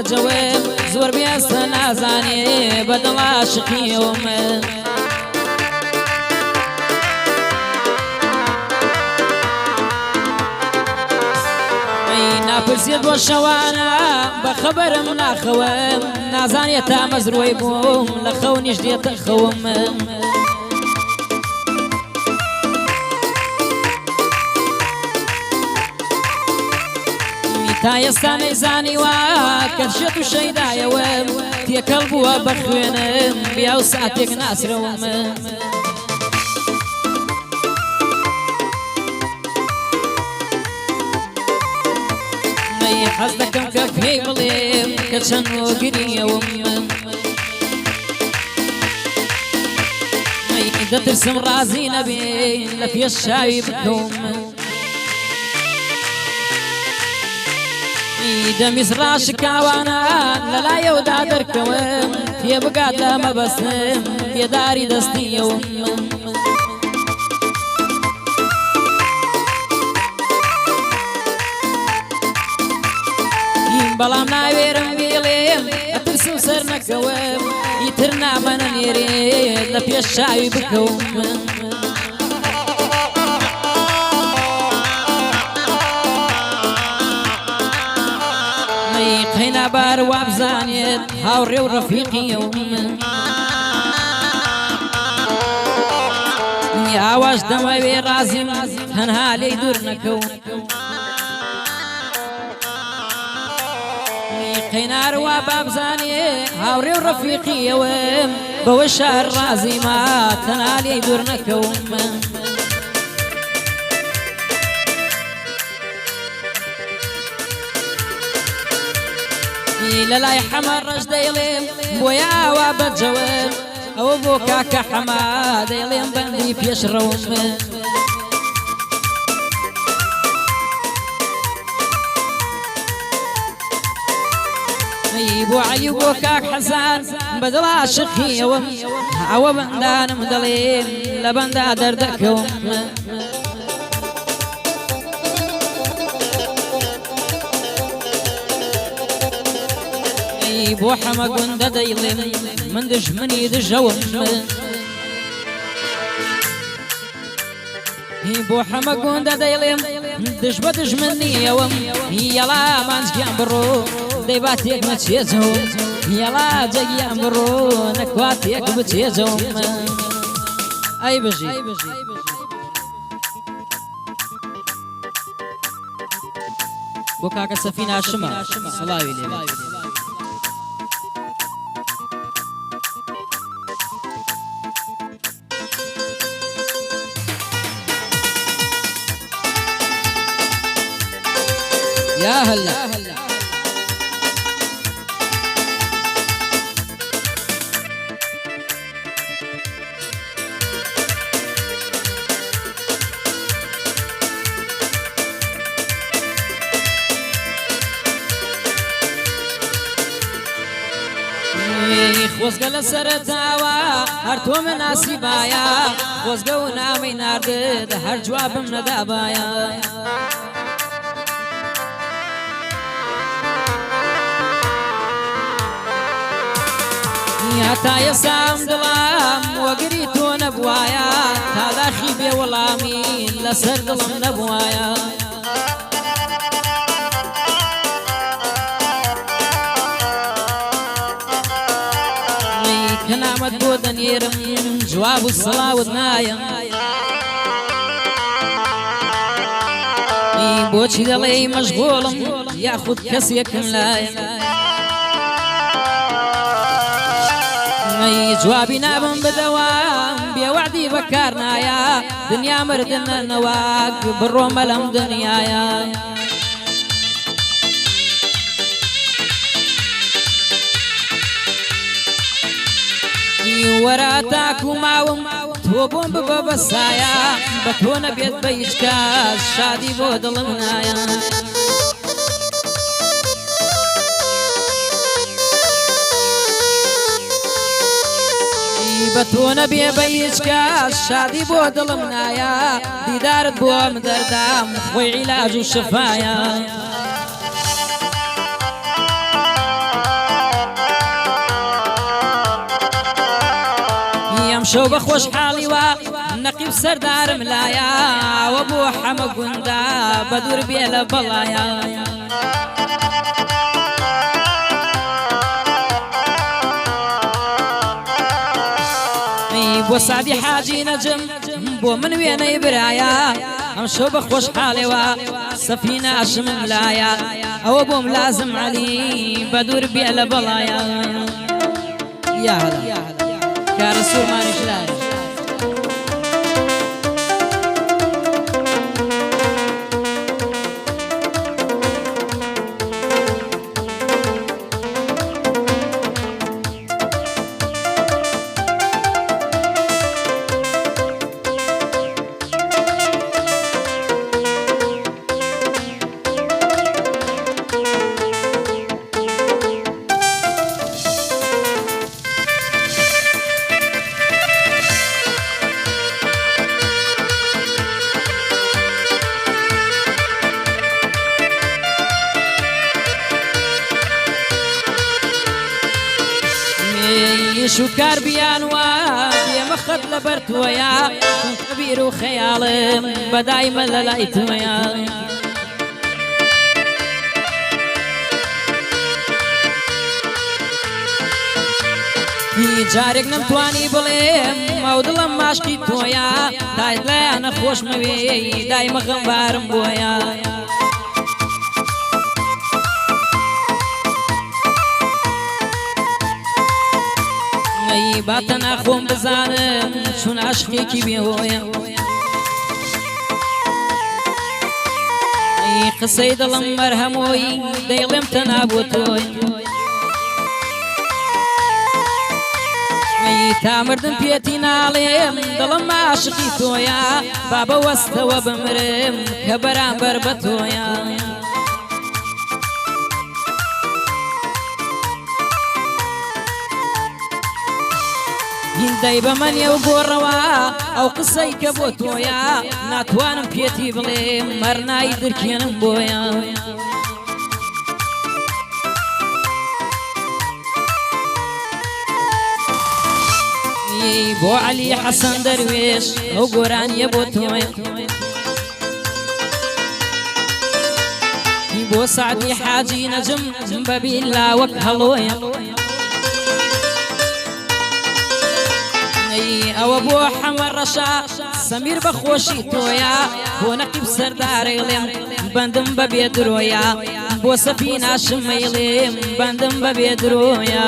بەجەوێ زۆر بێستە نازانێ بەدڵ عاشقیەوەمە ناپرسێت بۆ شەوانە بەخەبەرم ناخەوم نازانێت تا مەزرۆی بووم لە خەونیش دێتە خەوم تا ئێستا نەیزانیوە کە شێت و شەیدایەوەم تێکەڵ بووە بە خوێنم بیا و ساتێک ناسرەوم حەز دەکەم کە پێی بڵێم کە چەند وەگریەوەم دەترسم ڕازی نەبێ لە پێش شاوی بکەوم دەمیست ڕاشکاوانە لەلایەوەدا دەرکەوم پێ بگات لە مەبەستم بێداری دەستیەوەم بەڵام ناوێرم بێڵێم ئەترسم سەر نەکەوم ئیتر نامەنە نێرێت لە پێش شاوی بکەوم قەینابار وابزانێت هاوڕێ و ڕەفیقیەوم ئاواش دەمەوێ ڕازیم تەنها لێی دوور نەکەوم قەینار وا بابزانێ هاوڕێ و ڕەفیقیەوەم بەوە شار ڕازیما تەنها لێی دوور نەکەوم لەلای حەمە ڕەش دەیڵێم بۆیە ئاوا بەجەوەم ئەوە بۆ کاکە حەما دەیڵێم بەندی پێشڕەوم بۆ عەلی بۆ کاک حەسان بەدڵ عاشقیەوەم ئەوە بەندانم دەڵێم لە بەندا دەردەکەوم بۆ حەمە گوندە دەیڵێم من دژمنی دژەوم بۆ حەمە گوندە دەیڵێم دژ بە دژمنیەوەم یەڵا مانجگیان بڕۆ دەیباتێک مەچێجەوم یەڵا جەگیان بڕۆ نەکواتێک بچێجەوم ئەی بژی بۆ کاکە سەفینە هاشمە سڵاوی لێ يا هلا خۆزگە لە سەرەتاوە هەر تۆ من ناسیبایە خۆزگە و نامی ناردت هەر جوابم نەدابایە هەتا ئێسام دڵام وەگری تۆ نەبوایە تا داخی بێوەڵامی لەسەر دڵم نەبوایە کە نامەت بۆ دەنێرم جواب و سڵاوت نایە بۆچی دەڵێ مەشغوڵم یاخود کەسێکم لایە جوابی نابم بدەوام بێوەعدی بەکار نایە دنیا مردنە نەواک بڕۆمە لەم دنیایە وەرە تاکو ماوم تۆ بۆم ببە بەسایە بە تۆ نەبێت بە هیچ کەس شادی بۆ دڵم نایە بە تۆ نەبێ بە هیچ کەس شادی بۆ دڵم نایە دیدارت بۆم دەردام خۆی عیلاج و شفایە شەو بە خۆشحاڵیوە نەقیب سەردارم لایە وە بۆ حەمە گوندا بە دوور بێ لە بەڵایە بۆ سادی حاجی نەجم بۆ من وێنەی برایە ئەم شەو بە خۆشحاڵێوە سەفینە ئەشمم لایە ئەوە بۆم لازم عەلی بە دوور بێ لە بەڵایە یاهەلا کارە سوورمانیش لایە شوکار بیانوە دێمە خەت لەبەر تۆیە چونکە بیر و خەیاڵم بەدایمە لە لای تۆیە جارێک نەمتوانی بڵێم ئەو دڵم ماشکی تۆیە دایت لایەنە خۆش مەوێ دایمە غەمبارم بۆیە باتە ناخۆم بزانم چون عاشقێکی بێهۆیە قسەی دڵم مەرهەمۆی دەیڵێم تەنها بۆ تۆی تا مردن پێتی ناڵێم دڵم عاشقی تۆیە با بە وەستەوە بمرم کە بەرامبەر بە تۆیە هیندەی بە منێ و گۆڕەوە ئەو قسەی کە بۆ تۆیە ناتوانم پێتی بڵێم مەرنایی درکێنم بۆیە بۆ عەلی حەسەن دەروێش ئەو گۆرانیە بۆ تۆیە بۆ سعدی حاجی نەجم بەبیلا وەک هەڵۆیە ئەوە بۆ حەمە ڕەشا سەمیر بە خۆشی تۆیە بۆ نەقیب سەردارێڵێم بەندم بەبێ درۆیە بۆ سەفینە شمەیڵێم بەندم بەبێ درۆیە